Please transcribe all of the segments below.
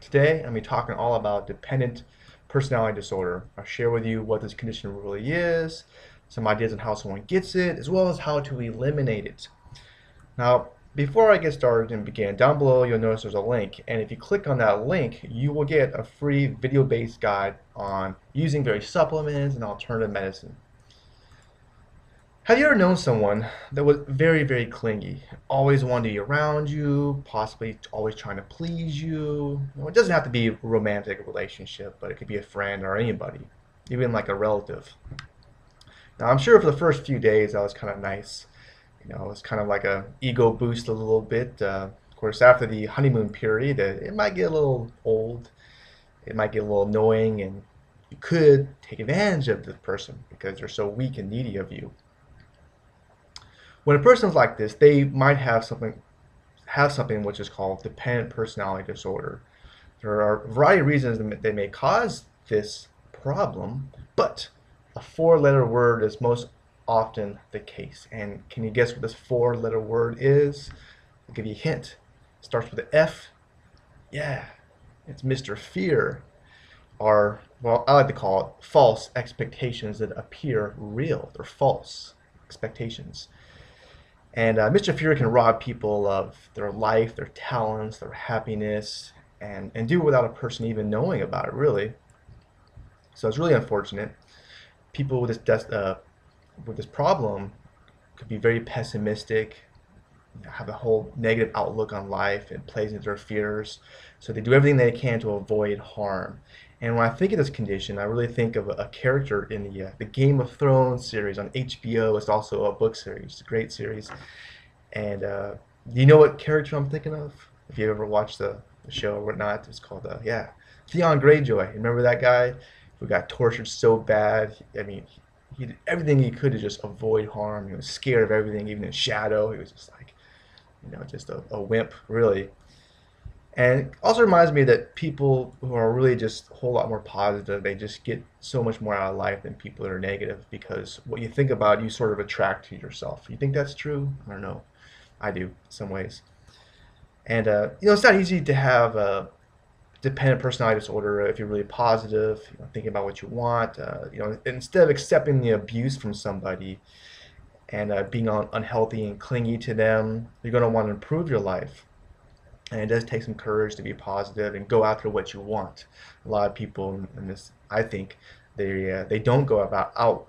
Today, I'm going to be talking all about dependent personality disorder. I'll share with you what this condition really is, some ideas on how someone gets it, as well as how to eliminate it. Now, before I get started and begin, down below you'll notice there's a link, and if you click on that link, you will get a free video-based guide on using various supplements and alternative medicine. Have you ever known someone that was very, very clingy, always wanted to be around you, possibly always trying to please you? It doesn't have to be a romantic relationship, but it could be a friend or anybody, even like a relative. Now, I'm sure for the first few days that was kind of nice. It was kind of like a ego boost a little bit. Of course, after the honeymoon period, it might get a little old. It might get a little annoying, and you could take advantage of the person because they're so weak and needy of you. When a person's like this, they might have something which is called dependent personality disorder. There are a variety of reasons that they may cause this problem, but a four-letter word is most often the case. And can you guess what this four-letter word is? I'll give you a hint. It starts with an F. Yeah, it's Mr. Fear. Or, well, I like to call it false expectations that appear real. They're false expectations. And Mr. Fear can rob people of their life, their talents, their happiness, and do it without a person even knowing about it, really. So it's really unfortunate. People with this problem could be very pessimistic, have a whole negative outlook on life, and plays into their fears. So they do everything they can to avoid harm. And when I think of this condition, I really think of a character in the Game of Thrones series on HBO. It's also a book series. It's a great series. And do you know what character I'm thinking of? If you ever watched the show or whatnot, it's called, Theon Greyjoy. Remember that guy who got tortured so bad? I mean, he did everything he could to just avoid harm. He was scared of everything, even his shadow. He was just like, just a wimp, really. And it also reminds me that people who are really just a whole lot more positive, they just get so much more out of life than people that are negative, because what you think about, you sort of attract to yourself. You think that's true? I don't know. I do, in some ways. And, it's not easy to have a dependent personality disorder if you're really positive, thinking about what you want. Instead of accepting the abuse from somebody and being unhealthy and clingy to them, you're going to want to improve your life. And it does take some courage to be positive and go after what you want. A lot of people in this, I think, they don't go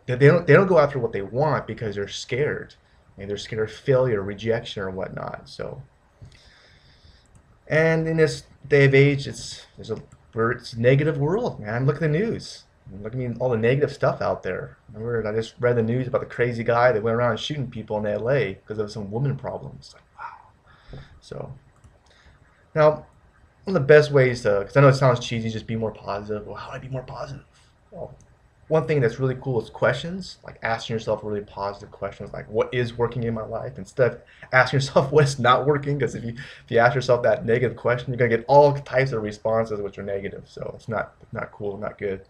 they don't go after what they want because they're scared. They're scared of failure, rejection, or whatnot. So, and in this day of age, it's a negative world, man. Look at the news. Look at all the negative stuff out there. Remember, I just read the news about the crazy guy that went around shooting people in LA because of some woman problems. Like, wow. So. Now, one of the best ways to, because I know it sounds cheesy, just be more positive. Well, how do I be more positive? Well, one thing that's really cool is questions, like asking yourself really positive questions, like what is working in my life, instead of asking yourself what's not working. Because if you ask yourself that negative question, you're gonna get all types of responses which are negative. So it's not cool, not good.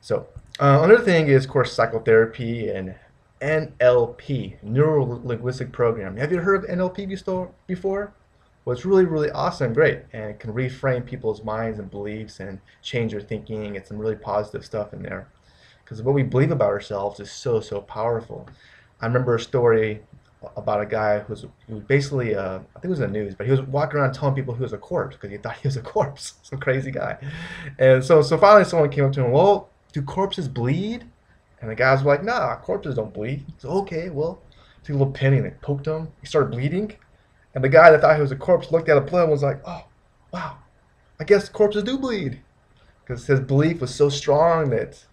So another thing is, of course, psychotherapy and NLP, neuro linguistic programming. Have you heard of NLP before? Well, it's really, really awesome and great, and it can reframe people's minds and beliefs and change their thinking. It's some really positive stuff in there, because what we believe about ourselves is so, so powerful. I remember a story about a guy who was basically, I think it was in the news, but he was walking around telling people he was a corpse because he thought he was a corpse. Some crazy guy. And so finally someone came up to him, well, do corpses bleed? And the guys were like, nah, corpses don't bleed. So, okay, well, took a little pin and they poked him. He started bleeding. And the guy that thought he was a corpse looked at the blood and was like, oh, wow, I guess corpses do bleed. Because his belief was so strong that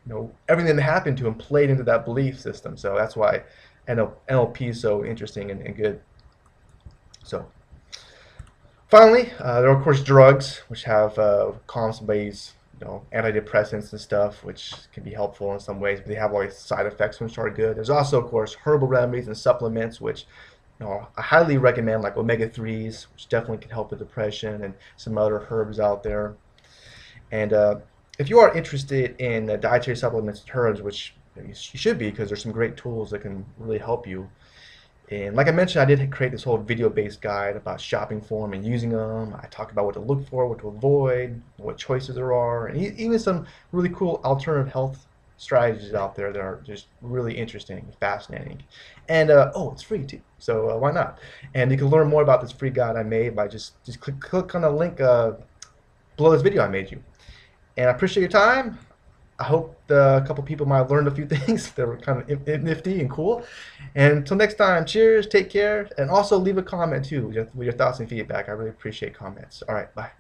everything that happened to him played into that belief system. So that's why NLP is so interesting and good. So finally, there are, of course, drugs, which have calm ways, antidepressants and stuff, which can be helpful in some ways, but they have all these side effects which are good. There's also, of course, herbal remedies and supplements, which I highly recommend, like omega-3s, which definitely can help with depression, and some other herbs out there. And if you are interested in dietary supplements and herbs, which you should be, because there's some great tools that can really help you. And like I mentioned, I did create this whole video-based guide about shopping for them and using them. I talked about what to look for, what to avoid, what choices there are, and even some really cool alternative health strategies out there that are just really interesting, fascinating. And oh, it's free too, so why not? And you can learn more about this free guide I made by just click on the link below this video I made you. And I appreciate your time. I hope a couple people might have learned a few things that were kind of nifty and cool. And until next time, cheers, take care, and also leave a comment too with your thoughts and feedback. I really appreciate comments. All right, bye.